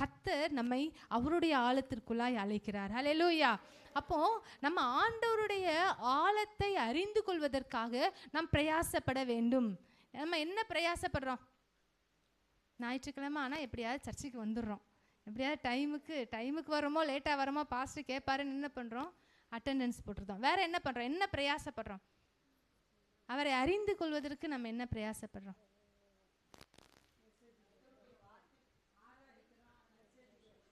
கர்த்தர் நம்மை அவருடைய ஆழத்திற்குள்ளாய் அழைக்கிறார். ஹல்லேலூயா. அப்போ நம்ம ஆண்டவருடைய ஆழத்தை அறிந்து கொள்வதற்காக நாம் பிரயாசப்பட வேண்டும். நம்ம என்ன பிரயாசப்படுறோம்? ஞாயிற்றுக்கிழமை ஆனால் எப்படியாவது சர்ச்சுக்கு வந்துடுறோம். எப்படியாவது டைமுக்கு வரோமோ லேட்டாக வரோமோ பாஸ்டர் கேட்பாருன்னு என்ன பண்ணுறோம்? அட்டெண்டன்ஸ் போட்டுருந்தோம். வேறு என்ன பண்ணுறோம்? என்ன பிரயாசப்படுறோம்? அவரை அறிந்து கொள்வதற்கு நம்ம என்ன பிரயாசப்படுறோம்?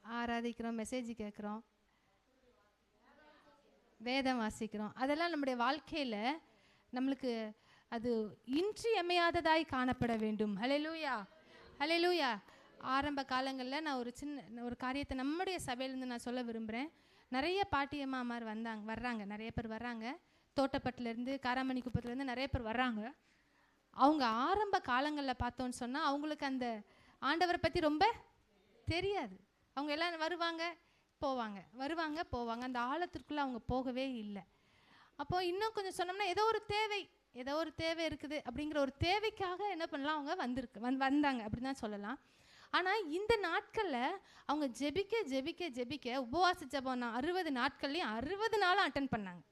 ஆராதிக்கிறோம், மெசேஜ் கேட்குறோம், வேதம் வாசிக்கிறோம். அதெல்லாம் நம்முடைய வாழ்க்கையில் நம்மளுக்கு அது இன்றியமையாததாய் காணப்பட வேண்டும். ஹல்லேலூயா, ஹல்லேலூயா. ஆரம்ப காலங்களில் நான் ஒரு காரியத்தை நம்முடைய சபையிலேருந்து நான் சொல்ல விரும்புகிறேன். நிறைய பாட்டியம்மாமார் வர்றாங்க, நிறைய பேர் வர்றாங்க. தோட்டப்பட்டிலேருந்து, காராமணி குப்பத்துலேருந்து நிறைய பேர் வர்றாங்க. அவங்க ஆரம்ப காலங்களில் பார்த்தோன்னு சொன்னால் அவங்களுக்கு அந்த ஆண்டவரை பற்றி ரொம்ப தெரியாது. அவங்க எல்லாம் வருவாங்க போவாங்க, அந்த ஆழத்திற்குள்ளே அவங்க போகவே இல்லை. அப்போது இன்னும் கொஞ்சம் சொன்னோம்னா ஏதோ ஒரு தேவை இருக்குது அப்படிங்கிற ஒரு தேவைக்காக என்ன பண்ணலாம், அவங்க வந்தாங்க அப்படி தான் சொல்லலாம். ஆனால் இந்த நாட்களில் அவங்க ஜெபிக்க உபவாச ஜெபம் 60 நாட்கள்லையும் 60 நாளும் அட்டன் பண்ணாங்க.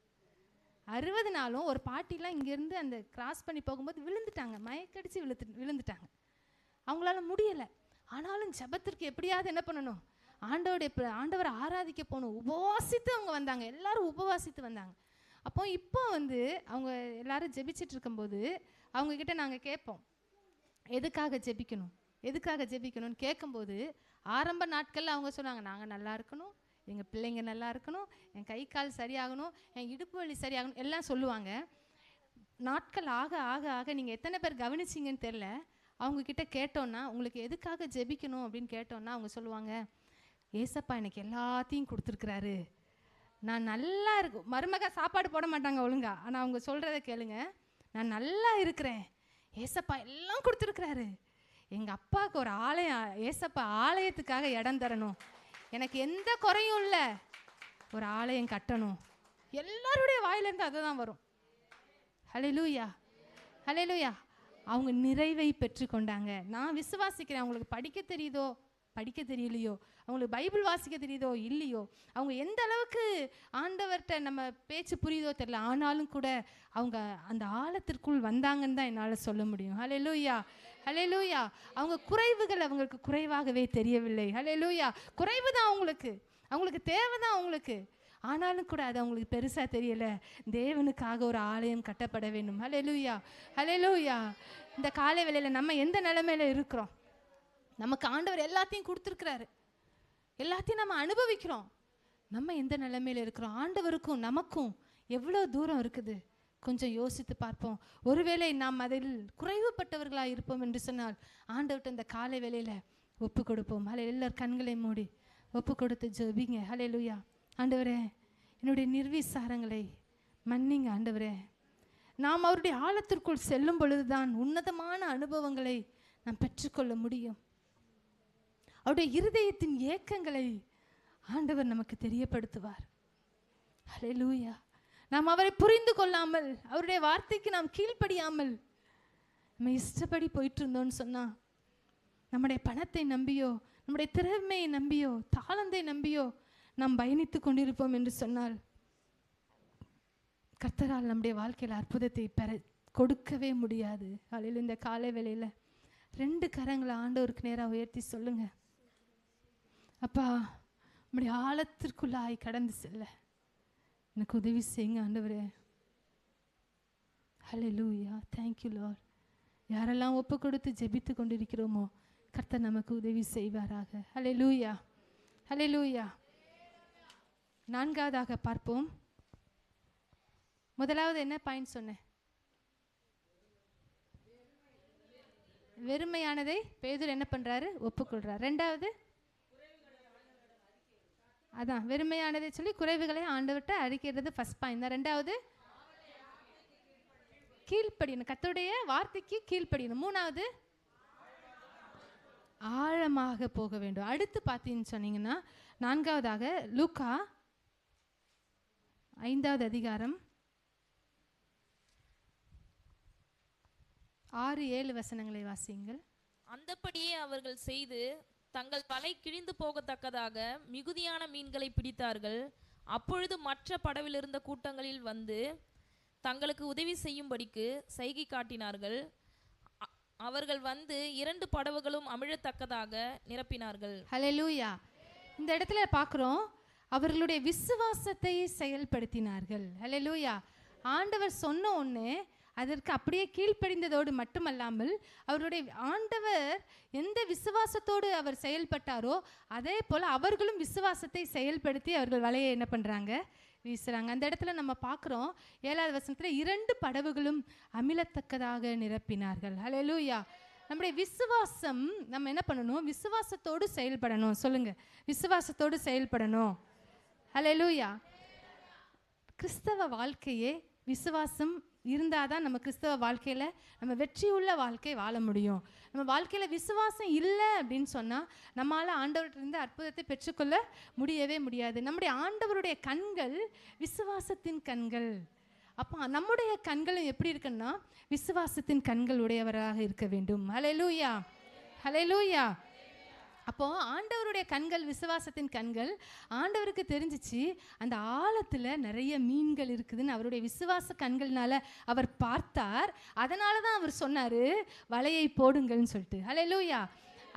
60 நாளும் ஒரு பாட்டிலாம் இங்கேருந்து அந்த கிராஸ் பண்ணி போகும்போது விழுந்துட்டாங்க, மயக்கடிச்சு விழுந்துட்டாங்க. அவங்களால முடியலை. ஆனாலும் ஜெபத்திற்கு எப்படியாவது என்ன பண்ணணும், ஆண்டவரை ஆராதிக்க போகணும். உபவாசித்து அவங்க வந்தாங்க, எல்லாரும் உபவாசித்து வந்தாங்க. இப்போ அவங்க எல்லாரும் ஜெபிச்சுட்டு இருக்கும்போது அவங்கக்கிட்ட நாங்கள் கேட்போம், எதுக்காக ஜெபிக்கணும்னு கேட்கும்போது ஆரம்ப நாட்களில் அவங்க சொன்னாங்க, நாங்கள் நல்லா இருக்கணும், எங்கள் பிள்ளைங்க நல்லா இருக்கணும், என் கை கால் சரியாகணும், என் இடுப்பு வலி சரியாகணும் எல்லாம் சொல்லுவாங்க. நாட்கள் ஆக ஆக ஆக நீங்கள் எத்தனை பேர் கவனிச்சிங்கன்னு தெரில, அவங்கக்கிட்ட கேட்டோன்னா உங்களுக்கு எதுக்காக ஜெபிக்கணும் அப்படின்னு கேட்டோன்னா அவங்க சொல்லுவாங்க, ஏசப்பா எனக்கு எல்லாத்தையும் கொடுத்துருக்குறாரு, நான் நல்லா இருக்கும். மருமக சாப்பாடு போட மாட்டாங்க ஒழுங்கா, ஆனால் அவங்க சொல்கிறத கேளுங்க, நான் நல்லா இருக்கிறேன், ஏசப்பா எல்லாம் கொடுத்துருக்குறாரு, எங்கள் அப்பாவுக்கு ஒரு ஆலயம், ஏசப்பா ஆலயத்துக்காக இடம் தரணும், எனக்கு எந்த குறையும் இல்லை, ஒரு ஆலயம் கட்டணும். எல்லாருடைய வாயிலேருந்து அதுதான் வரும். ஹல்லேலூயா, ஹல்லேலூயா. அவங்க நிறைவை பெற்றுக்கொண்டாங்க. நான் விசுவாசிக்கிறேன், அவங்களுக்கு படிக்க தெரியலையோ, அவங்களுக்கு பைபிள் வாசிக்க தெரியுதோ இல்லையோ, அவங்க எந்த அளவுக்கு ஆண்டவர்கிட்ட நம்ம பேச்சு புரியுதோ தெரியல, ஆனாலும் கூட அவங்க அந்த ஆழத்திற்குள் வந்தாங்கன்னு தான் என்னால் சொல்ல முடியும். ஹல்லேலூயா, ஹல்லேலூயா. அவங்க குறைவுகள் அவங்களுக்கு குறைவாகவே தெரியவில்லை. ஹல்லேலூயா. குறைவு தான் அவங்களுக்கு தேவை தான் அவங்களுக்கு, ஆனாலும் கூட அது அவங்களுக்கு பெருசாக தெரியலை. தேவனுக்காக ஒரு ஆலயம் கட்டப்பட வேண்டும். ஹல்லேலூயா, ஹல்லேலூயா. இந்த காலை வேளையில் நம்ம எந்த நிலைமையில இருக்கிறோம்? நமக்கு ஆண்டவர் எல்லாத்தையும் கொடுத்துருக்கிறாரு, எல்லாத்தையும் நம்ம அனுபவிக்கிறோம். நம்ம எந்த நிலைமையில் இருக்கிறோம்? ஆண்டவருக்கும் நமக்கும் எவ்வளோ தூரம் இருக்குது? கொஞ்சம் யோசித்து பார்ப்போம். ஒருவேளை நாம் அதில் குறைவுபட்டவர்களாக இருப்போம் என்று சொன்னால் ஆண்டவர்கிட்ட இந்த காலை வேளையில் ஒப்பு கொடுப்போம். எல்லாரும் கண்களை மூடி ஒப்பு கொடுத்து ஜெபிங்க. ஹல்லேலூயா. ஆண்டவரே, என்னுடைய நிர்விசாரங்களை மன்னிங்க. ஆண்டவரே, நாம் அவருடைய ஆழத்திற்குள் செல்லும் பொழுதுதான் உன்னதமான அனுபவங்களை நாம் பெற்றுக்கொள்ள முடியும். அவருடைய இருதயத்தின் ஏக்கங்களை ஆண்டவர் நமக்கு தெரியப்படுத்துவார். ஹல்லேலூயா. நாம் அவரை புரிந்து கொள்ளாமல், அவருடைய வார்த்தைக்கு நாம் கீழ்ப்படியாமல் நம்ம இஷ்டப்படி போயிட்டு இருந்தோம்னு சொன்னால், நம்முடைய பணத்தை நம்பியோ, நம்முடைய திறமையை நம்பியோ, தாளந்தை நம்பியோ நாம் பயணித்து கொண்டிருப்போம் என்று சொன்னால், கர்த்தரால் நம்முடைய வாழ்க்கையில் அற்புதத்தை கொடுக்கவே முடியாது. காலையில் இந்த காலை வேளையில் 2 கரங்களை ஆண்டவருக்கு நேராக உயர்த்தி சொல்லுங்க, அப்பா நம்முடைய ஆழத்திற்குள்ளாய் கடந்து செல்ல எனக்கு உதவி செய்யுங்க ஆண்டவரே. ஹல்லேலூயா. Thank you lord. யாரெல்லாம் ஒப்பு கொடுத்து ஜெபித்து கொண்டிருக்கிறோமோ கர்த்தர் நமக்கு உதவி செய்வாராக. ஹல்லேலூயா, ஹல்லேலூயா. 4வதாக பார்ப்போம். முதலாவது என்ன பாயிண்ட் சொன்னேன்? வெறுமையானதை பேதுரு என்ன பண்றாரு? ஒப்புக்கொள்றார். 2வது அதான் வெறுமையானதை சொல்லி குறைவுகளை ஆண்டவர்கிட்ட அறிக்கிறது ஃபர்ஸ்ட் பாயிண்ட் தான். 2வது கீழ்ப்படியணும், கர்த்தருடைய வார்த்தைக்கு கீழ்ப்படியணும். 3வது ஆழமாக போக வேண்டும். அடுத்து பார்த்தீங்கன்னு சொன்னீங்கன்னா 4வதாக லூக்கா 5வது அதிகாரம் 6-7 வசனங்களை வாசியுங்கள். அந்தபடியே அவர்கள் செய்து தங்கள் வலை கிழிந்து போகத்தக்கதாக மிகுதியான மீன்களை பிடித்தார்கள். அப்பொழுது மற்ற படவில் இருந்த கூட்டங்களில் வந்து தங்களுக்கு உதவி செய்யும்படிக்கு சைகை காட்டினார்கள். அவர்கள் வந்து 2 படவுகளும் அமிழத்தக்கதாக நிரப்பினார்கள். ஹல்லேலூயா. இந்த இடத்துல பார்க்குறோம், அவர்களுடைய விசுவாசத்தை செயல்படுத்தினார்கள். ஹல்லேலூயா. ஆண்டவர் சொன்ன ஒன்று அதற்கு அப்படியே கீழ்ப்படிந்ததோடு மட்டுமல்லாமல், அவருடைய ஆண்டவர் எந்த விசுவாசத்தோடு அவர் செயல்பட்டாரோ அதே போல் அவர்களும் விசுவாசத்தை செயல்படுத்தி அவர்கள் வலையை என்ன பண்ணுறாங்க, வீசுகிறாங்க. அந்த இடத்துல நம்ம பார்க்குறோம் 7வது வசனத்தில் 2 படவுகளும் அமிழத்தக்கதாக நிரப்பினார்கள். ஹல்லேலூயா. நம்முடைய விசுவாசம் நம்ம என்ன பண்ணணும், விசுவாசத்தோடு செயல்படணும். சொல்லுங்க, விசுவாசத்தோடு செயல்படணும். ஹல்லேலூயா. கிறிஸ்தவ வாழ்க்கையே விசுவாசம் இருந்தால் தான் நம்ம கிறிஸ்தவ வாழ்க்கையில் நம்ம வெற்றியுள்ள வாழ்க்கை வாழ முடியும். நம்ம வாழ்க்கையில் விசுவாசம் இல்லை அப்படின்னு சொன்னால் நம்மளால் ஆண்டவர்கிட்ட அற்புதத்தை பெற்றுக்கொள்ள முடியவே முடியாது. நம்முடைய ஆண்டவருடைய கண்கள் விசுவாசத்தின் கண்கள். அப்போ நம்முடைய கண்களும் எப்படி இருக்குன்னா விசுவாசத்தின் கண்கள் உடையவராக இருக்க வேண்டும். ஹல்லேலூயா, ஹல்லேலூயா. அப்போது ஆண்டவருடைய கண்கள் விசுவாசத்தின் கண்கள். ஆண்டவருக்கு தெரிஞ்சிச்சு அந்த ஆழத்தில் நிறைய மீன்கள் இருக்குதுன்னு அவருடைய விசுவாச கண்கள்னால அவர் பார்த்தார். அதனால தான் அவர் சொன்னார் வலையை போடுங்கள்னு சொல்லிட்டு. ஹல்லேலூயா.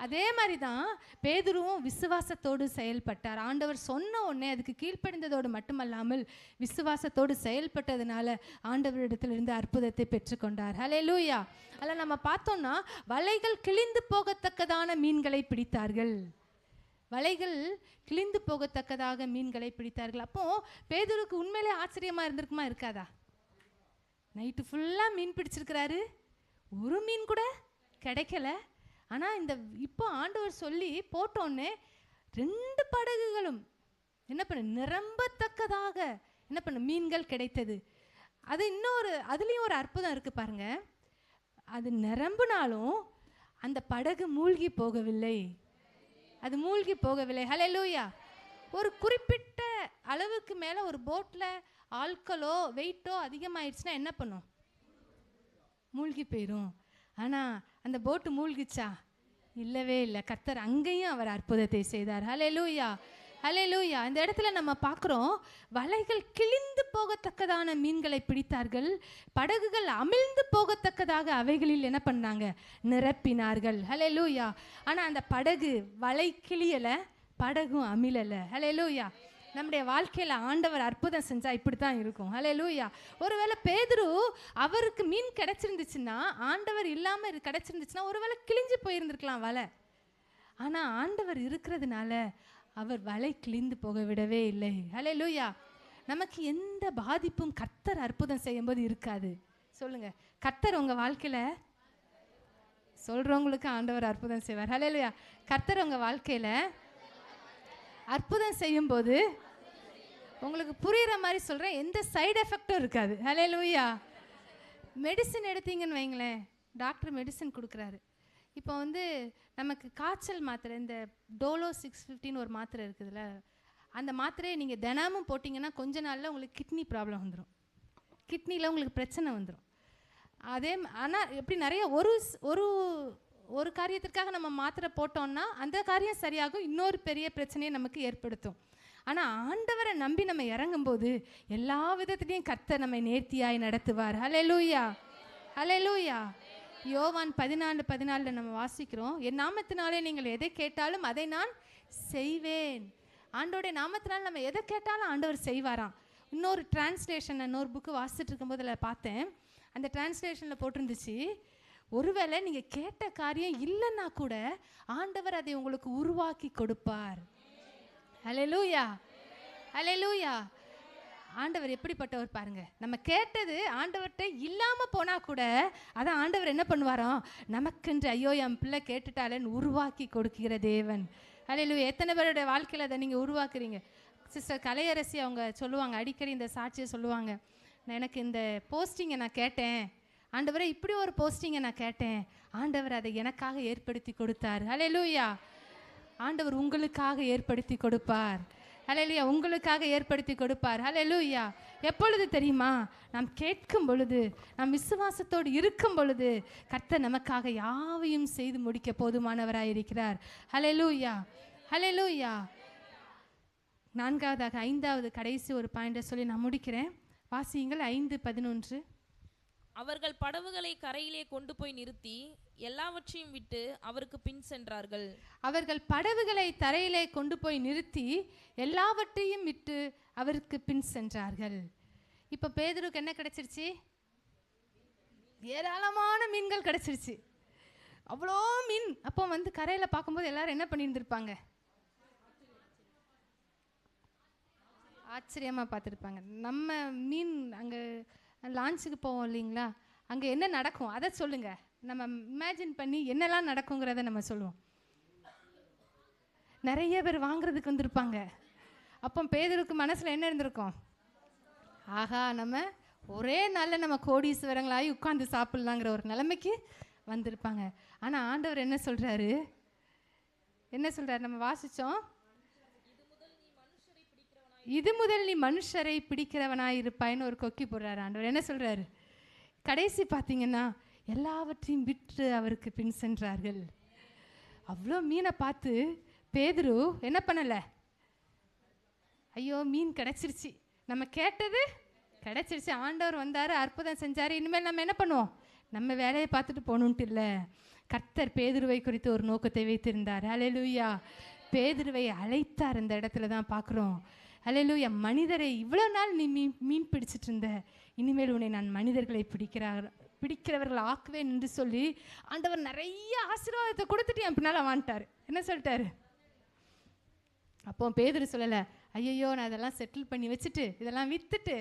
அதே மாதிரி தான் பேதுருவும் விசுவாசத்தோடு செயல்பட்டார். ஆண்டவர் சொன்ன உடனே அதுக்கு கீழ்ப்படிந்ததோடு மட்டுமல்லாமல் விசுவாசத்தோடு செயல்பட்டதுனால ஆண்டவரிடத்திலிருந்து அற்புதத்தை பெற்றுக்கொண்டார். ஹல்லேலூயா. அதில் நம்ம பார்த்தோம்னா வலைகள் கிழிந்து போகத்தக்கதான மீன்களை பிடித்தார்கள். வலைகள் கிழிந்து போகத்தக்கதாக மீன்களை பிடித்தார்கள். அப்போ பேதுருக்கு உண்மையிலே ஆச்சரியமாக இருந்திருக்குமா இருக்காதா? நைட்டு ஃபுல்லாக மீன் பிடிச்சிருக்கிறாரு, ஒரு மீன் கூட கிடைக்கல. ஆனால் இந்த இப்போ ஆண்டவர் சொல்லி போட்டோன்னே 2 படகுகளும் என்ன பண்ண நிரம்பத்தக்கதாக என்ன பண்ண மீன்கள் கிடைத்தது. அது அதுலேயும் ஒரு அற்புதம் இருக்குது பாருங்க. அது நிரம்பினாலும் அந்த படகு மூழ்கி போகவில்லை, அது மூழ்கி போகவில்லை. ஹல்லேலூயா. ஒரு குறிப்பிட்ட அளவுக்கு மேலே ஒரு போட்டில் ஆட்களோ வெயிட்டோ அதிகமாகிடுச்சுன்னா என்ன பண்ணும், மூழ்கி போயிடும். ஆனால் அந்த போட்டு மூழ்கிச்சா? இல்லவே இல்லை. கர்த்தர் அங்கேயும் அவர் அற்புதத்தை செய்தார். ஹல்லேலூயா, ஹல்லேலூயா. இந்த இடத்துல நம்ம பார்க்குறோம் வலைகள் கிழிந்து போகத்தக்கதான மீன்களை பிடித்தார்கள், படகுகள் அமிழ்ந்து போகத்தக்கதாக அவைகளில் என்ன பண்ணாங்க, நிரப்பினார்கள். ஹல்லேலூயா. ஆனால் அந்த படகு வலை கிளியலை, படகும் அமிழலை. ஹல்லேலூயா. நம்முடைய வாழ்க்கையில் ஆண்டவர் அற்புதம் செஞ்சால் இப்படி தான் இருக்கும். ஹல்லேலூயா. ஒருவேளை பேதுரு அவருக்கு மீன் கிடைச்சிருந்துச்சுன்னா, ஆண்டவர் இல்லாமல் கிடைச்சிருந்துச்சுன்னா ஒருவேளை கிழிஞ்சு போயிருந்துருக்கலாம் வலை. ஆனால் ஆண்டவர் இருக்கிறதுனால அவர் வலை கிழிந்து போக விடவே இல்லை. ஹல்லேலூயா. நமக்கு எந்த பாதிப்பும் கர்த்தர் அற்புதம் செய்யும்போது இருக்காது. சொல்லுங்க, கர்த்தர் உங்கள் வாழ்க்கையில் சொல்கிறவங்களுக்கு ஆண்டவர் அற்புதம் செய்வார். ஹல்லேலூயா. கர்த்தர் உங்கள் வாழ்க்கையில் அற்புதம் செய்யும்போது உங்களுக்கு புரிகிற மாதிரி சொல்கிறேன், எந்த சைடு எஃபெக்டும் இருக்காது. ஹல்லேலூயா. மெடிசன் எடுத்தீங்கன்னு வைங்களேன், டாக்டர் மெடிசன் கொடுக்குறாரு. இப்போ நமக்கு காய்ச்சல் மாத்திரை, இந்த டோலோ 650 ஒரு மாத்திரை இருக்குதுல்ல, அந்த மாத்திரையை நீங்கள் தினமும் போட்டிங்கன்னா கொஞ்ச நாளில் உங்களுக்கு கிட்னி ப்ராப்ளம் வந்துடும், கிட்னியில் உங்களுக்கு பிரச்சனை வந்துடும். ஆனால் எப்படி நிறைய ஒரு காரியத்திற்காக நம்ம மாத்திரை போட்டோம்னா அந்த காரியம் சரியாகும், இன்னொரு பெரிய பிரச்சனையை நமக்கு ஏற்படுத்தும். ஆனால் ஆண்டவரை நம்பி நம்ம இறங்கும்போது எல்லா விதத்துலேயும் கர்த்தர் நம்மை நேர்த்தியாய் நடத்துவார். ஹல்லேலூயா, ஹல்லேலூயா. யோவான் 14:14 நம்ம வாசிக்கிறோம், என் நாமத்தினாலே நீங்கள் எதை கேட்டாலும் அதை நான் செய்வேன். ஆண்டோடைய நாமத்தினால நம்ம எதை கேட்டாலும் ஆண்டவர் செய்வாராம். இன்னொரு டிரான்ஸ்லேஷன், இன்னொரு புக்கு வாசிச்சுட்டு இருக்கும்போது அதில் பார்த்தேன், அந்த டிரான்ஸ்லேஷனில் போட்டிருந்துச்சு, ஒருவேளை நீங்கள் கேட்ட காரியம் இல்லைன்னா கூட ஆண்டவர் அதை உங்களுக்கு உருவாக்கி கொடுப்பார். ஹல்லேலூயா, ஹல்லேலூயா. ஆண்டவர் எப்படிப்பட்டவர் பாருங்க. நம்ம கேட்டது ஆண்டவர்கிட்ட இல்லாமல் போனால் கூட அதான் ஆண்டவர் என்ன பண்ணுவாராம், நமக்கென்று ஐயோ என் பிள்ளை கேட்டுட்டாலேன்னு உருவாக்கி கொடுக்கிற தேவன். ஹல்லேலூயா. எத்தனை பேருடைய வாழ்க்கையில் அதை நீங்கள் உருவாக்குறீங்க? சிஸ்டர் கலையரசி அவங்க சொல்லுவாங்க, அடிக்கடி இந்த சாட்சியை சொல்லுவாங்க, எனக்கு இந்த போஸ்டிங்கை நான் கேட்டேன் ஆண்டவரே, இப்படி ஒரு போஸ்டிங்கை நான் கேட்டேன், ஆண்டவர் அதை எனக்காக ஏற்படுத்தி கொடுத்தார். ஹல்லேலூயா. ஆண்டவர் உங்களுக்காக ஏற்படுத்தி கொடுப்பார். ஹல்லேலூயா. உங்களுக்காக ஏற்படுத்தி கொடுப்பார். ஹல்லேலூயா. எப்பொழுது தெரியுமா? நாம் கேட்கும் பொழுது, நாம் விசுவாசத்தோடு இருக்கும் பொழுது கர்த்தர் நமக்காக யாவையும் செய்து முடிக்க போதுமானவராய் இருக்கிறார். ஹல்லேலூயா, ஹல்லேலூயா. நான்காவதாக, ஐந்தாவது கடைசி ஒரு பாயிண்டை சொல்லி நான் முடிக்கிறேன். வாசியுங்கள் 5:11. அவர்கள் படவுகளை கரையிலே கொண்டு போய் நிறுத்தி எல்லாவற்றையும் விட்டு அவருக்கு பின் சென்றார்கள். அவர்கள் படவுகளை தரையிலே கொண்டு போய் நிறுத்தி எல்லாவற்றையும் விட்டு அவருக்கு பின் சென்றார்கள். இப்போ பேதுருக்கு என்ன கிடைச்சிருச்சு? ஏராளமான மீன்கள் கிடைச்சிருச்சு. அவ்வளோ மீன். அப்போ வந்து கரையில் பார்க்கும்போது எல்லாரும் என்ன பண்ணியிருந்திருப்பாங்க? ஆச்சரியமாக பார்த்துருப்பாங்க. நம்ம மீன் அங்கே லான்ச்சுக்கு போவோம் இல்லைங்களா, அங்கே என்ன நடக்கும் அதை சொல்லுங்கள். நம்ம இமேஜின் பண்ணி என்னெல்லாம் நடக்குங்கிறத நம்ம சொல்லுவோம். நிறைய பேர் வாங்குறதுக்கு வந்திருப்பாங்க. அப்போ பேதுருக்கு மனசில் என்ன இருந்திருக்கும்? ஆஹா, நம்ம ஒரே நாளில் நம்ம கோடீஸ்வரங்களாகி உட்காந்து சாப்பிட்லாங்கிற ஒரு நிலைமைக்கு வந்திருப்பாங்க. ஆனால் ஆண்டவர் என்ன சொல்கிறாரு? என்ன சொல்கிறார்? நம்ம வாசித்தோம், இது முதல் நீ மனுஷரை பிடிக்கிறவனாய் இருப்பாயின்னு ஒரு கொக்கி போடுறாரு ஆண்டவர். என்ன சொல்கிறாரு? கடைசி பார்த்தீங்கன்னா எல்லாவற்றையும் விட்டு அவருக்கு பின் சென்றார்கள். அவ்வளோ மீனை பார்த்து பேதுரு என்ன பண்ணலை? ஐயோ, மீன் கிடச்சிருச்சு, நம்ம கேட்டது கிடச்சிருச்சு, ஆண்டவர் வந்தார், அற்புதம் செஞ்சார், இனிமேல் நம்ம என்ன பண்ணுவோம்? நம்ம வேலையை பார்த்துட்டு போகணுன்ட்டு இல்லை. கர்த்தர் பேதுருவை குறித்து ஒரு நோக்கத்தை வைத்திருந்தார். ஹல்லேலூயா. பேதுருவை அழைத்தார். இந்த இடத்துல தான் பார்க்குறோம். ஹல்லேலூயா. மனிதரை இவ்வளோ நாள் நீ மீன் பிடிச்சிட்டு இருந்த, இனிமேல் உன்னை நான் மனிதர்களை பிடிக்கிறவர்கள் ஆக்குவேன் என்று சொல்லி ஆண்டவர் நிறைய ஆசீர்வாதத்தை கொடுத்துட்டு என் பின்னால் வாங்கிட்டார். என்ன சொல்லிட்டாரு? அப்போ பேதுரு சொல்லலை, ஐயோ நான் இதெல்லாம் செட்டில் பண்ணி வச்சுட்டு இதெல்லாம் விற்றுட்டு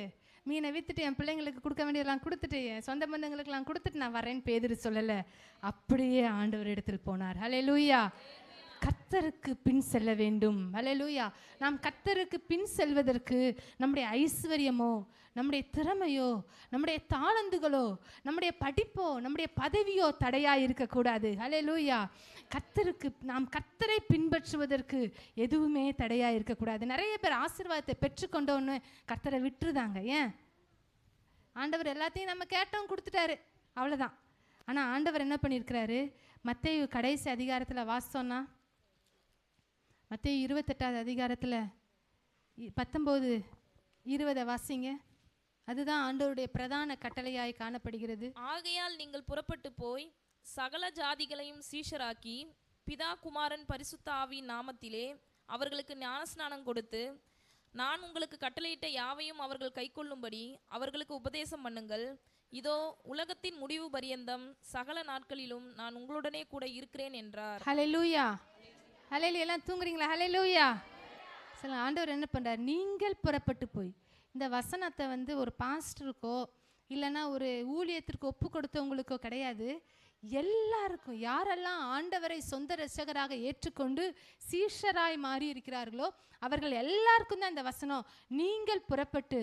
மீனை விற்றுட்டு என் பிள்ளைங்களுக்கு கொடுக்க வேண்டியதெல்லாம் கொடுத்துட்டு என் சொந்த பந்தங்களுக்கெல்லாம் கொடுத்துட்டு நான் வரேன்னு பேதுரு சொல்லலை. அப்படியே ஆண்டவர் இடத்தில் போனார். ஹல்லேலூயா. கர்த்தருக்கு பின் செல்ல வேண்டும். ஹல்லேலூயா. நாம் கர்த்தருக்கு பின் செல்வதற்கு நம்முடைய ஐஸ்வர்யமோ, நம்முடைய திறமையோ, நம்முடைய தாளந்துகளோ, நம்முடைய படிப்போ, நம்முடைய பதவியோ தடையாக இருக்கக்கூடாது. ஹல்லேலூயா. நாம் கர்த்தரை பின்பற்றுவதற்கு எதுவுமே தடையாக இருக்கக்கூடாது. நிறைய பேர் ஆசீர்வாதத்தை பெற்றுக்கொண்டோன்னு கர்த்தரை விட்டுருதாங்க. ஏன்? ஆண்டவர் எல்லாத்தையும் நம்ம கேட்டோம், கொடுத்துட்டாரு, அவ்வளோதான். ஆனால் ஆண்டவர் என்ன பண்ணியிருக்கிறாரு? மத்தேயு கடைசி அதிகாரத்தில் வாசித்தோன்னா, மத்தேயு 28வது அதிகாரத்தில் 19-20 வாசிங்க. அதுதான் ஆண்டவருடைய பிரதான கட்டளையாய் காணப்படுகிறது. ஆகையால் நீங்கள் புறப்பட்டு போய் சகல ஜாதிகளையும் சீஷராக்கி பிதா குமாரன் பரிசுத்த ஆவியின் நாமத்திலே அவர்களுக்கு ஞானஸ்நானம் கொடுத்து நான் உங்களுக்கு கட்டளையிட்ட யாவையும் அவர்கள் கைக்கொள்ளும்படி அவர்களுக்கு உபதேசம் பண்ணுங்கள். இதோ உலகத்தின் முடிவு பரியந்தம் சகல நாட்களிலும் நான் உங்களுடனே கூட இருக்கிறேன் என்றார். ஹல்லேலூயா. ஹல்லேலூயா. எல்லாம் தூங்குறீங்களா? ஹல்லேலூயா. சில ஆண்டவர் என்ன பண்ணுறார்? நீங்கள் புறப்பட்டு போய், இந்த வசனத்தை வந்து ஒரு பாஸ்டருக்கோ இல்லைன்னா ஒரு ஊழியத்திற்கு ஒப்பு கொடுத்தவங்களுக்கோ கிடையாது, எல்லாருக்கும், யாரெல்லாம் ஆண்டவரை சொந்த இரட்சகராக ஏற்றுக்கொண்டு சீஷராய் மாறி இருக்கிறார்களோ அவர்கள் எல்லாருக்கும் தான் இந்த வசனம். நீங்கள் புறப்பட்டு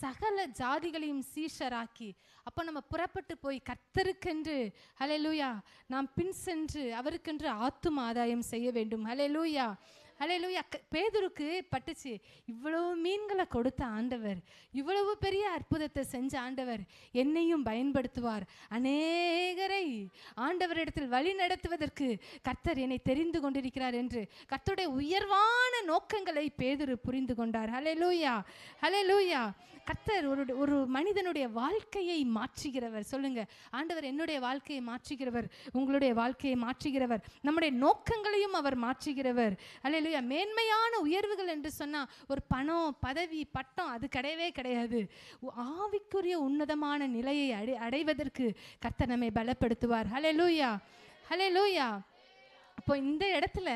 சகல ஜாதிகளையும் சீஷராக்கி. அப்போ நம்ம புறப்பட்டு போய் கர்த்தருக்கென்று, ஹல்லேலூயா, நாம் பின் சென்று அவருக்கென்று ஆத்தும ஆதாயம் செய்ய வேண்டும். ஹல்லேலூயா, ஹல்லேலூயா. பேதுருக்கு பட்டுச்சு, இவ்வளவு மீன்களை கொடுத்த ஆண்டவர், இவ்வளவு பெரிய அற்புதத்தை செஞ்ச ஆண்டவர் என்னையும் பயன்படுத்துவார், அநேகரை ஆண்டவரிடத்தில் வழி நடத்துவதற்கு கர்த்தர் என்னை தெரிந்து கொண்டிருக்கிறார் என்று கர்த்தருடைய உயர்வான நோக்கங்களை பேதுரு புரிந்து கொண்டார். ஹல்லேலூயா, ஹல்லேலூயா. கர்த்தர் ஒரு மனிதனுடைய வாழ்க்கையை மாற்றுகிறவர். சொல்லுங்க, ஆண்டவர் என்னுடைய வாழ்க்கையை மாற்றுகிறவர், உங்களுடைய வாழ்க்கையை மாற்றுகிறவர், நம்முடைய நோக்கங்களையும் அவர் மாற்றுகிறவர். ஹல்லேலூயா. மேன்மையான உயர்வுகள் என்று சொன்னால் ஒரு பணம், பதவி, பட்டம் அது கிடையவே கிடையாது. ஆவிக்குரிய உன்னதமான நிலையை அடைவதற்கு கர்த்தர் நம்மை பலப்படுத்துவார். ஹல்லேலூயா, ஹல்லேலூயா. அப்போ இந்த இடத்துல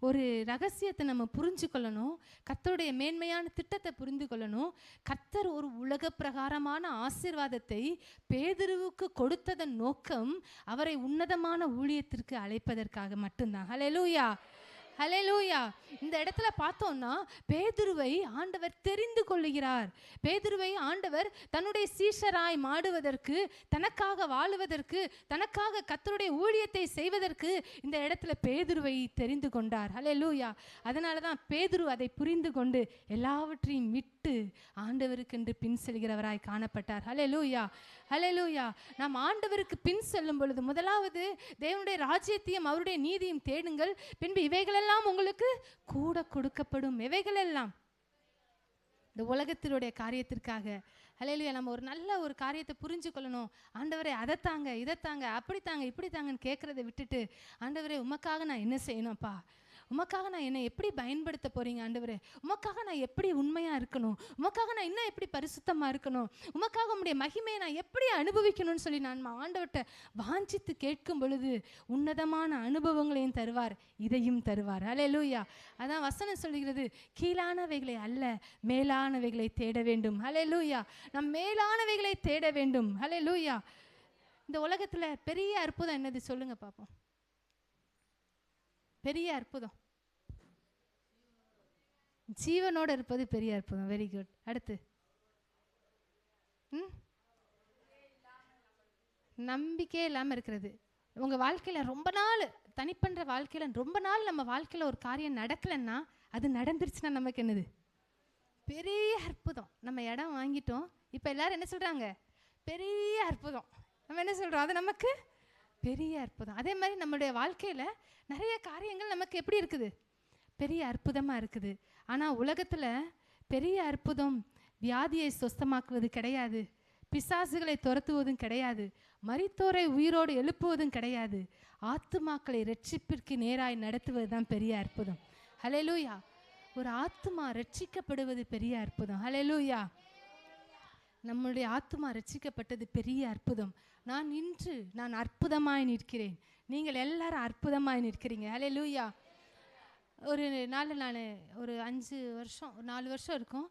ஒரு ரகசியத்தை நம்ம புரிஞ்சு கொள்ளணும். கர்த்தருடைய மேன்மையான திட்டத்தை புரிந்து கொள்ளணும். கர்த்தர் ஒரு உலக பிரகாரமான ஆசீர்வாதத்தை பேதுருவுக்கு கொடுத்ததன் நோக்கம் அவரை உன்னதமான ஊழியத்திற்கு அழைப்பதற்காக மட்டும்தான். ஹல்லேலூயா, ஹல்லேலூயா. இந்த இடத்துல பார்த்தோம்னா பேதுருவை ஆண்டவர் தெரிந்து கொள்ளுகிறார். பேதுருவை ஆண்டவர் தன்னுடைய சீஷராய் மாடுவதற்கு, தனக்காக வாழுவதற்கு, தனக்காக கர்த்தருடைய ஊழியத்தை செய்வதற்கு இந்த இடத்துல பேதுருவை தெரிந்து கொண்டார். ஹல்லேலூயா. அதனால தான் பேதுரு அதை புரிந்து கொண்டு எல்லாவற்றையும் விட்டு விட்டு ஆண்டவருக்கென்று பின் செல்கிறவராய் காணப்பட்டார். ஹல்லேலூயா, ஹல்லேலூயா. நாம் ஆண்டவருக்கு பின் செல்லும் பொழுது முதலாவது தேவனுடைய ராஜ்யத்தையும் அவருடைய நீதியும் தேடுங்கள், பின்பு இவைகளெல்லாம் உங்களுக்கு கூட கொடுக்கப்படும். இவைகளெல்லாம் இந்த உலகத்தினுடைய காரியத்திற்காக. ஹல்லேலூயா. நம்ம ஒரு நல்ல ஒரு காரியத்தை புரிஞ்சு கொள்ளணும். ஆண்டவரே அதைத்தாங்க, இதைத்தாங்க, அப்படித்தாங்க, இப்படித்தாங்கன்னு கேட்குறதை விட்டுட்டு, ஆண்டவரே உமக்காக நான் என்ன செய்யணும்ப்பா, உமக்காக நான் என்னை எப்படி பயன்படுத்த போறீங்க ஆண்டவரே, உமக்காக நான் எப்படி உண்மையாக இருக்கணும், உமக்காக நான் இன்னும் எப்படி பரிசுத்தமாக இருக்கணும், உமக்காக உம்முடைய மகிமையை நான் எப்படி அனுபவிக்கணும்னு சொல்லி நான் ஆண்டவர்கிட்ட வாஞ்சித்து கேட்கும் பொழுது உன்னதமான அனுபவங்களையும் தருவார், இதையும் தருவார். ஹல்லேலூயா. அதான் வசனம் சொல்கிறது, கீழானவைகளை அல்ல மேலானவைகளை தேட வேண்டும். ஹல்லேலூயா. நம் மேலானவைகளை தேட வேண்டும். ஹல்லேலூயா. இந்த உலகத்தில் பெரிய அற்புதம் என்னது சொல்லுங்க பார்ப்போம். பெரிய அற்புதம் ஜீவனோடு இருப்பது பெரிய அற்புதம். Very good. அடுத்து நம்பிக்கையே இல்லாமல் இருக்கிறது. உங்கள் வாழ்க்கையில் ரொம்ப நாள் தனிப்பன்ற வாழ்க்கையில் ரொம்ப நாள் நம்ம வாழ்க்கையில் ஒரு காரியம் நடக்கலைன்னா அது நடந்துருச்சுன்னா நமக்கு என்னது பெரிய அற்புதம். நம்ம இடம் வாங்கிட்டோம், இப்போ எல்லாரும் என்ன சொல்கிறாங்க, பெரிய அற்புதம். நம்ம என்ன சொல்கிறோம், அது நமக்கு பெரிய அற்புதம். அதே மாதிரி நம்மளுடைய வாழ்க்கையில் நிறைய காரியங்கள் நமக்கு எப்படி இருக்குது, பெரிய அற்புதமாக இருக்குது. ஆனால் உலகத்தில் பெரிய அற்புதம் வியாதியை சுஸ்தமாக்குவது கிடையாது, பிசாசுகளை துரத்துவதும் கிடையாது, மரித்தோரை உயிரோடு எழுப்புவதும் கிடையாது, ஆத்துமாக்களை இரட்சிப்பிற்கு நேராய் நடத்துவது தான் பெரிய அற்புதம். ஹல்லேலூயா. ஒரு ஆத்துமா ரட்சிக்கப்படுவது பெரிய அற்புதம். ஹல்லேலூயா. நம்முடைய ஆத்துமா ரட்சிக்கப்பட்டது பெரிய அற்புதம். நான் அற்புதமாய் நிற்கிறேன், நீங்கள் எல்லாரும் அற்புதமாய் நிற்கிறீங்க. ஹல்லேலூயா. ஒரு நாள் நான் ஒரு 5 வருஷம் 4 வருஷம் இருக்கும்,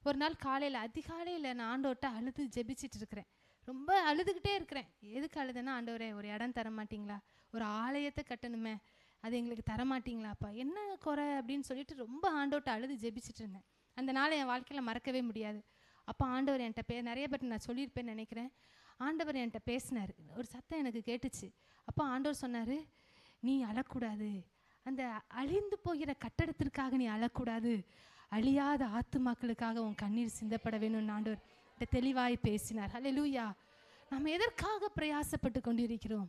ஒரு நாள் காலையில் அதிகாலையில் நான் ஆண்டவர்கிட்ட அழுது ஜெபிச்சிட்டு இருக்கிறேன். ரொம்ப அழுதுகிட்டே இருக்கிறேன். எதுக்கு அழுதுன்னா, ஆண்டவரே ஒரு இடம் தர மாட்டிங்களா, ஒரு ஆலயத்தை கட்டணுமே, அது எங்களுக்கு தரமாட்டிங்களாப்பா, என்ன குறை அப்படின்னு சொல்லிட்டு ரொம்ப ஆண்டவர்கிட்ட அழுது ஜெபிச்சிட்டு இருந்தேன். அந்த நாளை என் வாழ்க்கையில் மறக்கவே முடியாது. அப்போ ஆண்டவர் என்கிட்ட நிறைய பேர் நான் சொல்லியிருப்பேன்னு நினைக்கிறேன். ஆண்டவர் என்கிட்ட பேசினார். ஒரு சத்தம் எனக்கு கேட்டுச்சு. அப்போ ஆண்டவர் சொன்னார், நீ அழக்கூடாது, அந்த அழிந்து போகிற கட்டடத்திற்காக நீ அழக்கூடாது, அழியாத ஆத்துமாக்களுக்காக உன் கண்ணீர் சிந்தப்பட வேணும்னு ஆண்டவர் தெளிவாய் பேசினார். ஹல்லேலூயா. நம்ம எதற்காக பிரயாசப்பட்டு கொண்டிருக்கிறோம்?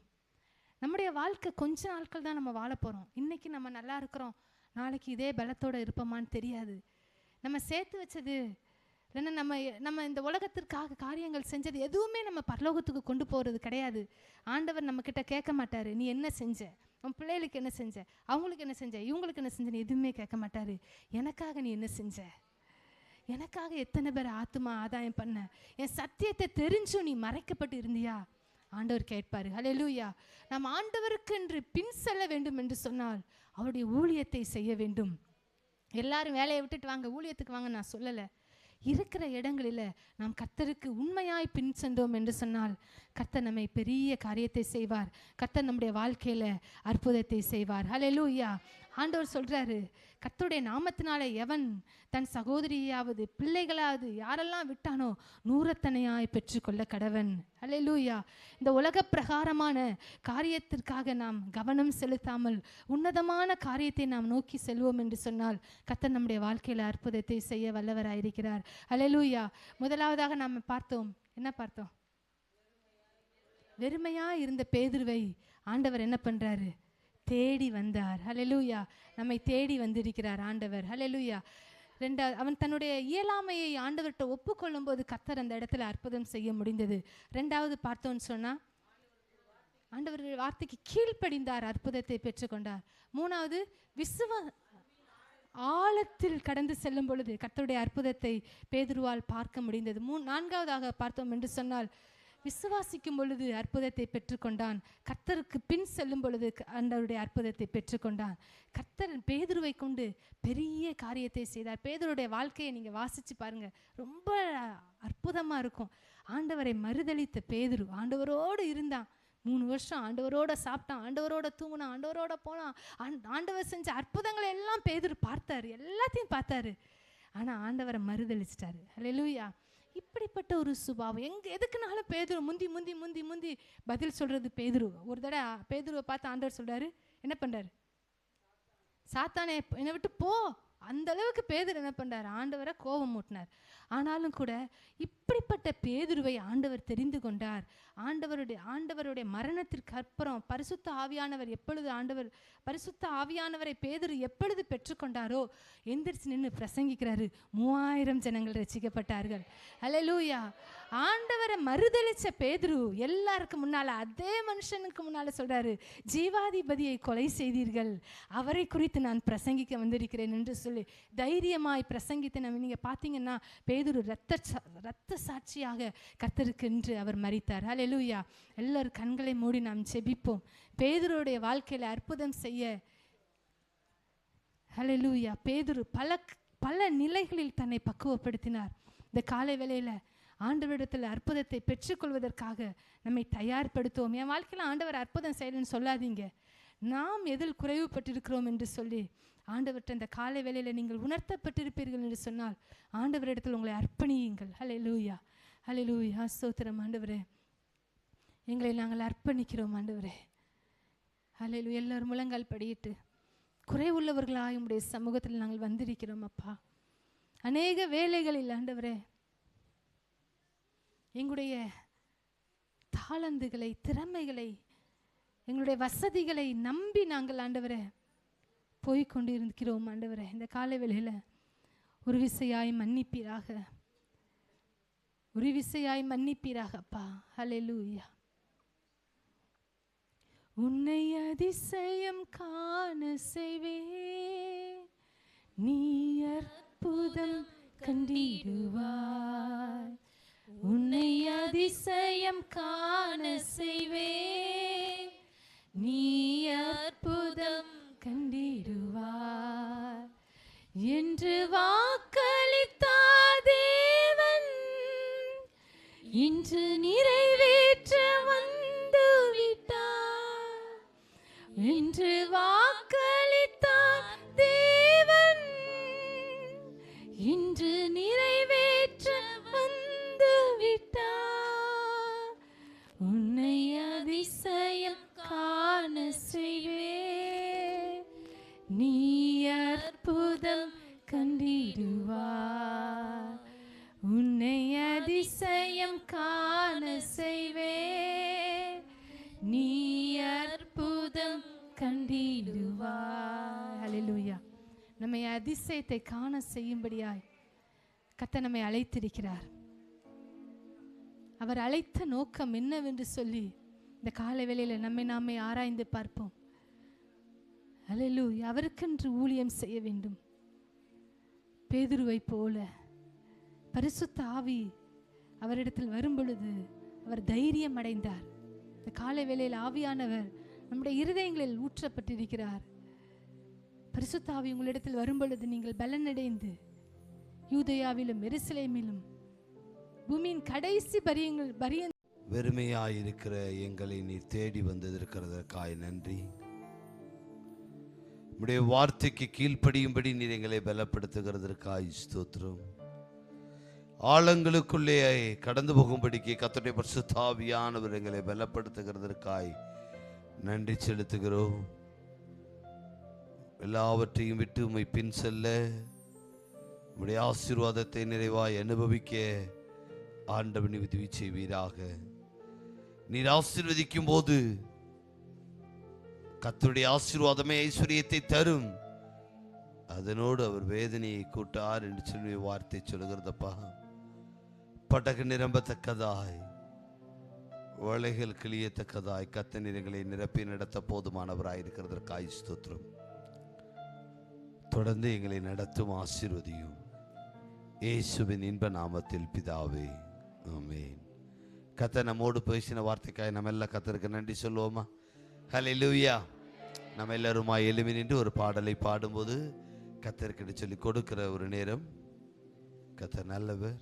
நம்முடைய வாழ்க்கை கொஞ்ச நாட்கள் தான் நம்ம வாழ போகிறோம். இன்றைக்கி நம்ம நல்லா இருக்கிறோம், நாளைக்கு இதே பலத்தோடு இருப்போமான்னு தெரியாது. நம்ம சேர்த்து வச்சது இல்லைன்னா நம்ம இந்த உலகத்திற்காக காரியங்கள் செஞ்சது எதுவுமே நம்ம பரலோகத்துக்கு கொண்டு போகிறது கிடையாது. ஆண்டவர் நம்மக்கிட்ட கேட்க மாட்டார், நீ என்ன செஞ்ச, உன் பிள்ளைகளுக்கு என்ன செஞ்ச, அவங்களுக்கு என்ன செஞ்ச, இவங்களுக்கு என்ன செஞ்ச, நீ எதுவுமே கேட்க மாட்டார். எனக்காக நீ என்ன செஞ்ச, எனக்காக எத்தனை பேர் ஆத்துமா ஆதாயம் பண்ண, என் சத்தியத்தை தெரிஞ்சும் நீ மறைக்கப்பட்டு இருந்தியா, ஆண்டவர் கேட்பார். ஹல்லேலூயா. நாம் ஆண்டவருக்கு என்று பின் செல்ல வேண்டும் என்று சொன்னால் அவருடைய ஊழியத்தை செய்ய வேண்டும். எல்லாரும் வேலையை விட்டுட்டு வாங்க ஊழியத்துக்கு வாங்க நான் சொல்லலை. இருக்கிற இடங்களில் நாம் கர்த்தருக்கு உண்மையாய் பின் சென்றோம் என்று சொன்னால் கர்த்தர் நம்மை பெரிய காரியத்தை செய்வார். கர்த்தர் நம்முடைய வாழ்க்கையில் அற்புதத்தை செய்வார். ஹல்லேலூயா. ஆண்டவர் சொல்கிறாரு, கர்த்தருடைய நாமத்தினாலே எவன் தன் சகோதரியாவது பிள்ளைகளாவது யாரெல்லாம் விட்டானோ நூறத்தனையாய் பெற்றுக்கொள்ள கடவன். ஹல்லேலூயா. இந்த உலக பிரகாரமான காரியத்திற்காக நாம் கவனம் செலுத்தாமல் உன்னதமான காரியத்தை நாம் நோக்கி செல்வோம் என்று சொன்னால் கர்த்தர் நம்முடைய வாழ்க்கையில் அற்புதத்தை செய்ய வல்லவராயிருக்கிறார். ஹல்லேலூயா. முதலாவதாக நாம் பார்த்தோம், என்ன பார்த்தோம்? வெறுமையா இருந்த பேதுருவை ஆண்டவர் என்ன பண்றாரு, தேடி வந்தார். ஹல்லேலூயா. நம்மை தேடி வந்திருக்கிறார் ஆண்டவர். ஹல்லேலூயா. ரெண்டாவது, அவன் தன்னுடைய இயலாமையை ஆண்டவர்கிட்ட ஒப்புக்கொள்ளும் போது கர்த்தர் அந்த இடத்துல அற்புதம் செய்ய முடிந்தது. ரெண்டாவது பார்த்தோன்னு சொன்னா ஆண்டவர் வார்த்தைக்கு கீழ்ப்படிந்தார், அற்புதத்தை பெற்றுக்கொண்டார். மூணாவது, ஆழத்தில் கடந்து செல்லும் பொழுது கர்த்தருடைய அற்புதத்தை பேதுருவால் பார்க்க முடிந்தது. நான்காவதாக பார்த்தோம் என்று சொன்னால் விசுவாசிக்கும் பொழுது அற்புதத்தை பெற்றுக்கொண்டான். கர்த்தருக்கு பின் செல்லும் பொழுது ஆண்டவருடைய அற்புதத்தை பெற்றுக்கொண்டான். கர்த்தர் பேதுருவை கொண்டு பெரிய காரியத்தை செய்தார். பேதுருடைய வாழ்க்கையை நீங்கள் வாசித்து பாருங்கள், ரொம்ப அற்புதமாக இருக்கும். ஆண்டவரை மறுதலித்த பேதுரு ஆண்டவரோடு இருந்தான். 3 வருஷம் ஆண்டவரோட சாப்பிட்டான், ஆண்டவரோட தூங்கினான், ஆண்டவரோட போனான். ஆண்டவர் செஞ்ச அற்புதங்களை எல்லாம் பேதுரு பார்த்தாரு, எல்லாத்தையும் பார்த்தாரு. ஆனால் ஆண்டவரை மறுதலிச்சிட்டாரு. ஹல்லேலூயா. இப்படிப்பட்ட ஒரு சுபாவம் எதுக்குனாலும் பேதுரு முந்தி முந்தி முந்தி முந்தி பதில் சொல்றது பேதுரு. ஒரு தடவை பேதுருவை பார்த்து ஆண்டவர் சொல்றாரு, என்ன பண்றாரு, சாத்தானே என்னை விட்டு போ, அந்த அளவுக்கு பேதுரு என்ன பண்ணார், ஆண்டவரை கோபம் மூட்டினார். ஆனாலும் கூட இப்படிப்பட்ட பேதுருவை ஆண்டவர் தெரிந்து கொண்டார். ஆண்டவருடைய மரணத்திற்கு அப்புறம் பரிசுத்த ஆவியானவரை பேதுரு எப்பொழுது பெற்றுக்கொண்டாரோ எந்திரிச்சு நின்று பிரசங்கிக்கிறாரு. 3000 ஜனங்கள் ரட்சிக்கப்பட்டார்கள். அல்லேலூயா. ஆண்டவரை மறுதலிச்ச பேதுரு எல்லாருக்கும் முன்னால, அதே மனுஷனுக்கு முன்னால சொல்றாரு, ஜீவாதிபதியை கொலை செய்தீர்கள், அவரை குறித்து நான் பிரசங்கிக்க வந்திருக்கிறேன் என்று சொல்லி தைரியமாய் பிரசங்கித்து நீங்க பார்த்தீங்கன்னா பேதுரு இரத்த சாட்சியாக கர்த்தருக்கென்று அவர் மரித்தார். அல்லேலூயா. எல்லாரும் கண்களை மூடி நாம் ஜெபிப்போம். பேதுருடைய வாழ்க்கையில அற்புதம் செய்ய, அல்லேலூயா, பேதுரு பல நிலைகளில் தன்னை பக்குவப்படுத்தினார். இந்த காலை வேளையில ஆண்டவரிடத்தில் அற்புதத்தை பெற்றுக்கொள்வதற்காக நம்மை தயார்படுத்துவோம். என் வாழ்க்கையில் ஆண்டவர் அற்புதம் செய்யலன்னு சொல்லாதீங்க. நாம் எதில் குறைவுபட்டிருக்கிறோம் என்று சொல்லி ஆண்டவர்கிட்ட இந்த காலை வேளையில் நீங்கள் உணர்த்தப்பட்டிருப்பீர்கள் என்று சொன்னால் ஆண்டவரிடத்தில் உங்களை அர்ப்பணியுங்கள். ஹல்லேலூயா, ஹல்லேலூயா. ஸ்தோத்திரம் ஆண்டவரே, எங்களை நாங்கள் அர்ப்பணிக்கிறோம் ஆண்டவரே. ஹல்லேலூயா. எல்லாரும் முழங்கால் படியிட்டு குறைவுள்ளவர்களாக உம்முடைய சமூகத்தில் நாங்கள் வந்திருக்கிறோம் அப்பா. அநேக வேலைகளில் ஆண்டவரே எங்களுடைய தாளந்துகளை, திறமைகளை, எங்களுடைய வசதிகளை நம்பி நாங்கள் ஆண்டவரே போய்கொண்டு இருக்கிறோம் ஆண்டவரே. இந்த காலை வேளையில ஒரு விசையாய் மன்னிப்பீராக அப்பா. ஹல்லேலூயா. உன்னை அதிசயம் காண செய்வேன், நீ அற்புதம் கண்டிடுவாய். உன்னை அதிசயம் காண செய்வேன், நீ அற்புதம் கண்டிடுவாய் என்று வாக்களித்தார் தேவன், இன்று நிறைவேற்ற வந்து விட்டார். என்று வாக்களித்தார் தேவன், இன்று நிறைவேற்ற வந்து விட்டார். உன்னை அதிசயம் காண செய்வேன், நீ அற்புதம் கண்டிடுவாய். உன்னை அதிசயம் காண செய்வேன், நீ அற்புதம் கண்டிடுவாய். ஹல்லேலூயா. நம்மை அதிசயத்தை காண செய்யும்படியாய் கர்த்தர் நம்மை அழைத்திருக்கிறார். அவர் அழைத்த நோக்கம் என்னவென்று சொல்லி இந்த காலை வேளையில நம்மை நாமே ஆராய்ந்து பார்ப்போம். ஹல்லேலூயா. அவருக்கென்று ஊழியம் செய்ய வேண்டும். பேதுருவை போல பரிசுத்த ஆவி அவரிடத்தில் வரும் பொழுது அவர் தைரியம் அடைந்தார். இந்த காலை வேளையில் ஆவியானவர் நம்முடைய இருதயங்களில் ஊற்றப்பட்டிருக்கிறார். பரிசுத்த ஆவி உங்களிடத்தில் வரும் பொழுது நீங்கள் பலனடைந்து யூதேயாவிலும் எருசலேமிலும் பூமியின் கடைசி பரியந்தம் வெறுமையாயிருக்கிற எங்களை நீர் தேடி வந்திருக்கிறதற்காய் நன்றி. உம்முடைய வார்த்தைக்கு கீழ்ப்படியும்படி நீர் எங்களை பலப்படுத்துகிறதற்காய் ஸ்தோத்திரம். ஆழங்களுக்குள்ளே கடந்து போகும்படிக்கு கர்த்தருடைய பரிசுத்த ஆவியானவர் எங்களை பலப்படுத்துகிறதற்காய் நன்றி செலுத்துகிறோம். எல்லாவற்றையும் விட்டு உம்மை பின் செல்ல, உம்முடைய ஆசீர்வாதத்தை நிறைவாய் அனுபவிக்க ஆண்டவன் உதவி செய்வீராக. நீர் ஆசீர்வதிக்கும் போது கர்த்தருடைய ஆசீர்வாதமே ஐஸ்வர்யத்தை தரும், அதனோடு அவர் வேதனையை கூட்டார் என்று சொல்லி வார்த்தை சொல்லுகிறதப்பா. படகு நிரம்பத்தக்கதாய், வளைகள் கிளியத்தக்கதாய் கத்த நிறங்களை நிரப்பி நடத்த போதுமானவராயிருக்கிறதற்காய் ஸ்தோத்திரம். தொடர்ந்து எங்களை நடத்தும் ஆசீர்வதியும் இயேசுவின் இன்ப நாமத்தில் பிதாவே, ஆமென். கத்த நம்மோடு பேசின வார்த்தைக்காய் நம்ம எல்லாம் கத்தருக்கு நன்றி சொல்லுவோமா? ஹல்லேலூயா. நம்ம எல்லாருமா எழுமி நின்று ஒரு பாடலை பாடும்போது கத்தருக்கு சொல்லி கொடுக்கிற ஒரு நேரம். கத்தர் நல்லவர்.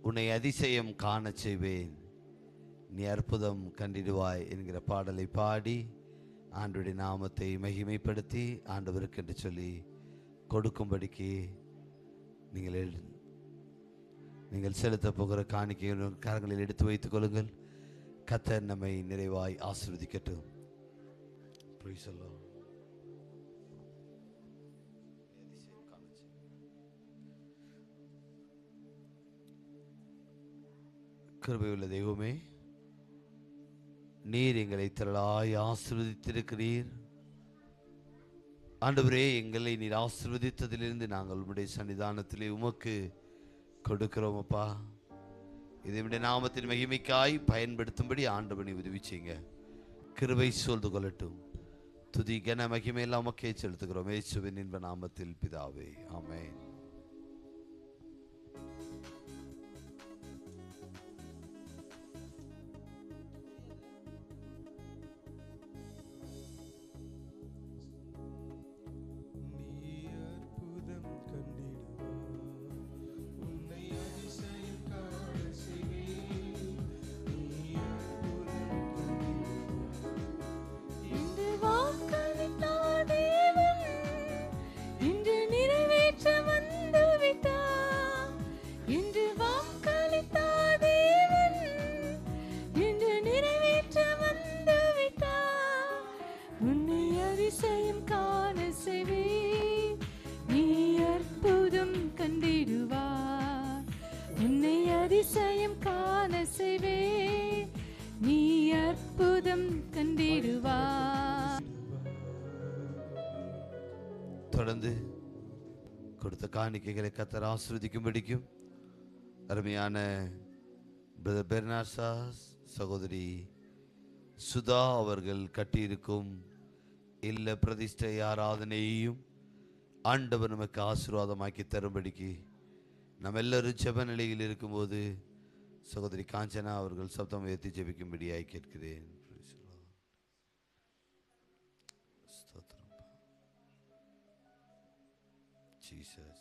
உன்னை அதிசயம் காண செய்வேன், நீ அற்புதம் கண்டிடுவாய் என்கிற பாடலை பாடி ஆண்டவருடைய நாமத்தை மகிமைப்படுத்தி ஆண்டவருக்கு என்று சொல்லி கொடுக்கும்படிக்கு நீங்கள் செலுத்த போகிற காணிக்கை கரங்களில் எடுத்து வைத்துக் கொள்ளுங்கள். கர்த்தர் நம்மை நிறைவாய் ஆசீர்வதிக்கட்டும். Praise the Lord. கிருபையுள்ள தெய்வமே, நீர் எங்களை திரளாய் ஆசீர்வதித்திருக்கிறீர். ஆண்டவரே, எங்களை நீர் ஆசீர்வதித்ததிலிருந்து நாங்கள் உம்முடைய சன்னிதானத்திலே உமக்கு கொடுக்கிறோம் அப்பா. இதை விட நாமத்தின் மகிமைக்காய் பயன்படுத்தும்படி ஆண்டவனை உதவி செய்யுங்க. கிருபை சூழ்ந்து கொள்ளட்டும். துதி கன மகிமையெல்லாம் உமக்கே செலுத்துகிறோம் இயேசுவின் இன்ப நாமத்தில் பிதாவே, ஆமென். தொடர்ந்து கொடுத்த காணிக்கைகளை கர்த்தர் ஆசீர்வதிக்கும்படிக்கும் அருமையான பிரதர் பெர்னார்சா சகோதரி சுதா அவர்கள் கட்டியிருக்கும் இல்ல பிரதிஷ்டை ஆராதனையையும் ஆண்டவர் நமக்கு ஆசீர்வாதமாக்கி தரும்படிக்கு நம்ம எல்லாரும் ஜெப நிலையில் இருக்கும்போது சகோதரி காஞ்சனா அவர்கள் சப்தம் உயர்த்தி ஜெபிக்கும்படியாய் கேட்கிறேன். Jesus.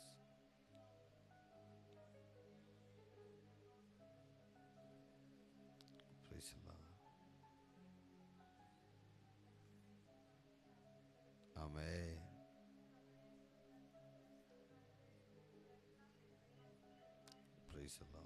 Praise the Lord. Amen. Praise the Lord.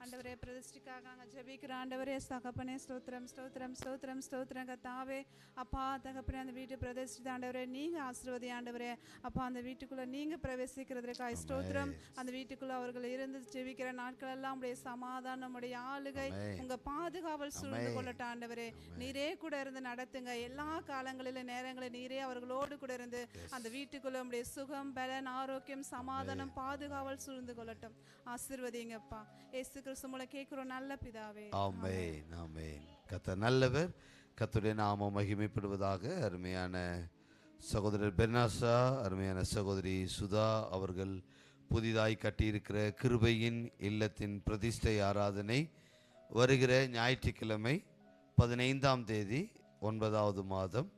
ஆண்டவரே, பிரதிஷ்டிக்காக நாங்கள் ஜெபிக்கிற ஆண்டவரே, தகப்பனே ஸ்தோத்திரம் ஸ்தோத்திரம் ஸ்தோத்திரம் ஸ்தோத்திரம் கர்த்தாவே. அப்பா தகப்பனே, அந்த வீட்டு பிரதிஷ்டித்த ஆண்டவரே நீங்கள் ஆசீர்வதி ஆண்டவரே. அப்பா அந்த வீட்டுக்குள்ளே நீங்கள் பிரவேசிக்கிறதுக்காய் ஸ்தோத்திரம். அந்த வீட்டுக்குள்ளே அவர்கள் இருந்து ஜெபிக்கிற நாட்கள் எல்லாம் உடைய சமாதானம், உடைய ஆளுகை, உங்கள் பாதுகாவல் சூழ்ந்து கொள்ளட்ட ஆண்டவரே. நீரே கூட இருந்து நடத்துங்க. எல்லா காலங்களிலும் நேரங்களில் நீரே அவர்களோடு கூட இருந்து அந்த வீட்டுக்குள்ளே உடைய சுகம், பலன், ஆரோக்கியம், சமாதானம், பாதுகாவல் சூழ்ந்து கொள்ளட்டும். ஆசீர்வதிங்கப்பா. இயேசு கிறிஸ்து மூலம் கேட்கிறோம் நல்ல பிதாவே. ஆமென், ஆமென். கர்த்தர் நல்லவர். கர்த்தருடைய நாமம் மகிமைப்படுவதாக. அருமையான சகோதரர் பெர்னார்சா, அருமையான சகோதரி சுதா அவர்கள் புதிதாய் கட்டியிருக்கிற கிருபையின் இல்லத்தின் பிரதிஷ்டை ஆராதனை வருகிற ஞாயிற்றுக்கிழமை 15ஆம் தேதி 9வது மாதம்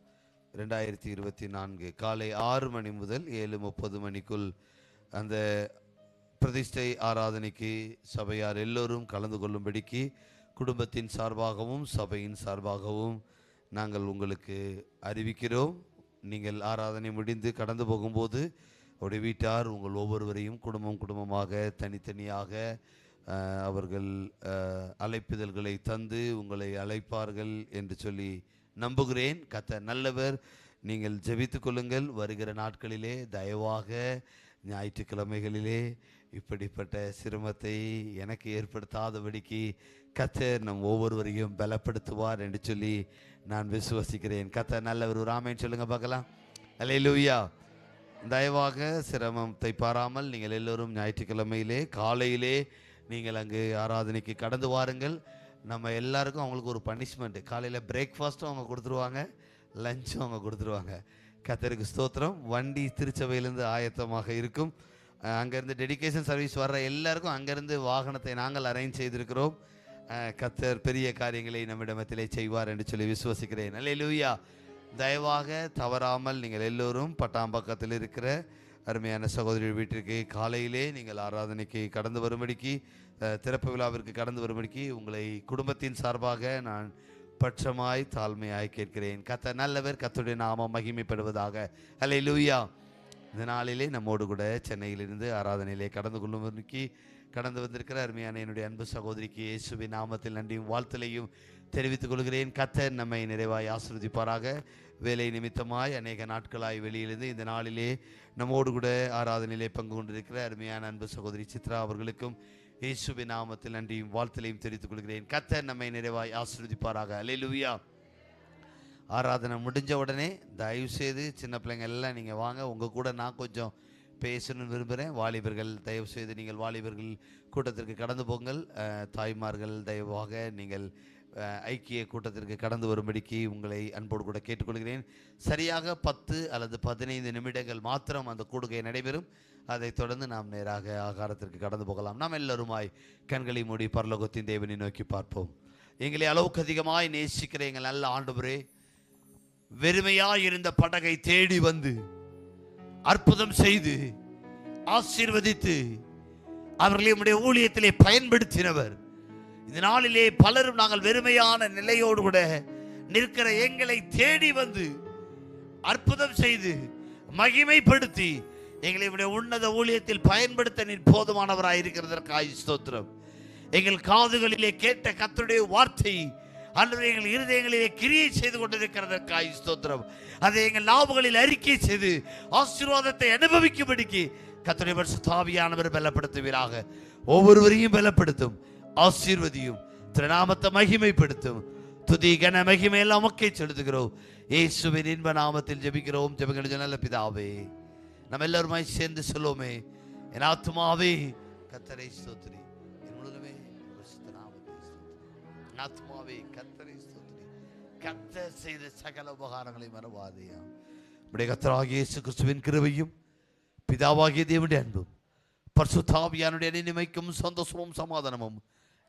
2024 காலை 6 மணி முதல் 7:30 மணிக்குள் அந்த பிரதிஷ்டை ஆராதனைக்கு சபையார் எல்லோரும் கலந்து கொள்ளும்படிக்கு குடும்பத்தின் சார்பாகவும் சபையின் சார்பாகவும் நாங்கள் உங்களுக்கு அறிவிக்கிறோம். நீங்கள் ஆராதனை முடிந்து கடந்து போகும்போது அவருடைய வீட்டார் உங்கள் ஒவ்வொருவரையும் குடும்பமாக தனித்தனியாக அவர்கள் அழைப்பிதழ்களை தந்து உங்களை அழைப்பார்கள் என்று சொல்லி நம்புகிறேன். கர்த்தர் நல்லவர். நீங்கள் ஜெபித்துக் கொள்ளுங்கள். வருகிற நாட்களிலே தயவாக ஞாயிற்றுக்கிழமைகளிலே இப்படிப்பட்ட சிரமத்தை எனக்கு ஏற்படுத்தாதபடிக்கு கர்த்தர் நம் ஒவ்வொருவரையும் பலப்படுத்துவார் என்று சொல்லி நான் விசுவசிக்கிறேன். கர்த்தர் நல்லவர். ஒரு ஆமென் சொல்லுங்க பார்க்கலாம். அல்லேலூயா. தயவாக சிரமத்தை பாராமல் நீங்கள் எல்லோரும் ஞாயிற்றுக்கிழமையிலே காலையிலே நீங்கள் அங்கு ஆராதனைக்கு கடந்து வாருங்கள். நம்ம எல்லாருக்கும் அவங்களுக்கு ஒரு பனிஷ்மெண்ட். காலையில் பிரேக்ஃபாஸ்ட்டும் அவங்க கொடுத்துருவாங்க, லஞ்சும் அவங்க கொடுத்துருவாங்க. கர்த்தருக்கு ஸ்தோத்திரம். வண்டி திருச்சபையிலேருந்து ஆயத்தமாக இருக்கும். அங்கேருந்து டெடிகேஷன் சர்வீஸ் வர்ற எல்லாருக்கும் அங்கேருந்து வாகனத்தை நாங்கள் அரேஞ்ச் செய்திருக்கிறோம். கர்த்தர் பெரிய காரியங்களை நம்மிடத்திலே செய்வார் என்று சொல்லி விசுவசிக்கிறேன். அல்லேலூயா. தயவாக தவறாமல் நீங்கள் எல்லோரும் பட்டாம்பக்கத்தில் இருக்கிற அருமையான சகோதரி வீட்டிற்கு காலையிலே நீங்கள் ஆராதனைக்கு கடந்து வரும்படிக்கு, திறப்பு விழாவிற்கு கடந்து வரும்படிக்கு உங்களை குடும்பத்தின் சார்பாக நான் பட்சமாய் தாழ்மையாய் கேட்கிறேன். கர்த்தர் நல்லவர். கர்த்தருடைய நாமம் மகிமைப்படுவதாக. அல்லேலூயா. இந்த நாளிலே நம்மோடு கூட சென்னையிலிருந்து ஆராதனையிலே கடந்து கொள்ளும்படிக்கு கடந்து வந்திருக்கிற அருமையான என்னுடைய அன்பு சகோதரிக்கு இயேசுவின் நாமத்தில் நன்றியும் வாழ்த்தலையும் தெரிவித்துக் கொள்கிறேன். கர்த்தர் நம்மை நிறைவாய் ஆசீர்வதிப்பாராக. வேலை நிமித்தமாய் அநேக நாட்களாய் வெளியிலிருந்து இந்த நாளிலே நம்மோடு கூட ஆராதனையிலே பங்கு கொண்டிருக்கிற அருமையான அன்பு சகோதரி சித்ரா அவர்களுக்கும் இயேசுவின் நாமத்தில் நன்றியும் வாழ்த்தலையும் தெரிவித்துக் கொள்கிறேன். கர்த்தர் நம்மை நிறைவாய் ஆசீர்வதிப்பாராக. அல்லேலூயா. ஆராதனை முடிஞ்ச உடனே தயவு செய்து சின்ன பிள்ளைங்க எல்லாம் நீங்கள் வாங்க. உங்கள் கூட நான் கொஞ்சம் பேசணும்னு விரும்புகிறேன். வாலிபர்கள் தயவு செய்து நீங்கள் வாலிபர்கள் கூட்டத்திற்கு கடந்து போங்கள். தாய்மார்கள் தயவாக நீங்கள் ஐக்கிய கூட்டத்திற்கு கடந்து வரும்படிக்கு உங்களை அன்போடு கூட கேட்டுக்கொள்கிறேன். சரியாக 10 அல்லது 15 நிமிடங்கள் மாத்திரம் அந்த கூடுகை நடைபெறும். அதைத் தொடர்ந்து நாம் நேராக ஆகாரத்திற்கு கடந்து போகலாம். நாம் எல்லோருமாய் கண்களை மூடி பரலோகத்தின் தேவனை நோக்கி பார்ப்போம். எங்களை அளவுக்கு அதிகமாய் நேசிக்கிற எங்கள் நல்ல ஆண்டவரே, வெறுமையாய் இருந்த படகை தேடி வந்து அற்புதம் செய்து ஆசீர்வதித்து அவர்களை உம்முடைய ஊழியத்திலே பயன்படுத்தினவர். இந்த நாளிலே பலரும் நாங்கள் வெறுமையான நிலையோடு கூட நிற்கிற எங்களை தேடி வந்து அற்புதம் செய்து மகிமைப்படுத்தி எங்களை உம்முடைய உன்னத ஊழியத்தில் பயன்படுத்த நீர் போதுமானவராய் இருக்கிறதற்காக ஸ்தோத்திரம். எங்கள் காதுகளிலே கேட்ட கர்த்தருடைய வார்த்தை ஆண்டவரே எங்கள் இருதயங்களிலே கிரியை செய்து கொண்டிருக்கிறதற்காக ஸ்தோத்திரம். அதை எங்கள் நாவுகளில் அறிக்கை செய்து ஆசீர்வாதத்தை அனுபவிக்கும்படிக்கு கர்த்தருடைய பரிசுத்த ஆவியானவர் பலப்படுத்துவீராக. ஒவ்வொருவரையும் பலப்படுத்தும், ஆசீர்வதியும், திருநாமத்தை மகிமைப்படுத்தும். துதி கன மகிமை எல்லாம் உமக்கே செலுத்துகிறோம். இயேசுவின் இன்ப நாமத்தில் ஜெபிக்கிறோம். ஜெபங்கள் நல்ல பிதாவே. நம்ம எல்லாருமாய் சேர்ந்து சொல்லுவோமே, என் ஆத்துமாவே கர்த்தரை ஸ்தோத்திரி, என் முழுதுமே பரிசுத்த நாமத்தை ஸ்தோத்திரி. என் ஆத்துமாவே கர்த்தரை ஸ்தோத்திரி, கர்த்தர் செய்த சகல உபகாரங்களை மறவாதேயா. நம்முடைய கர்த்தராகிய இயேசு கிறிஸ்துவின் கிருபையும் பிதாவாகிய தேவனுடைய அன்பும் பரிசுத்த ஆவியானுடைய நினைமைக்கும் சந்தோஷமும் சமாதானமும்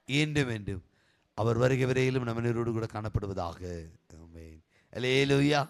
என்றும் என்றும் அவர் வருகை வரையிலும் நம்ம கூட காணப்படுவதாக. ஆமென். அல்லேலூயா.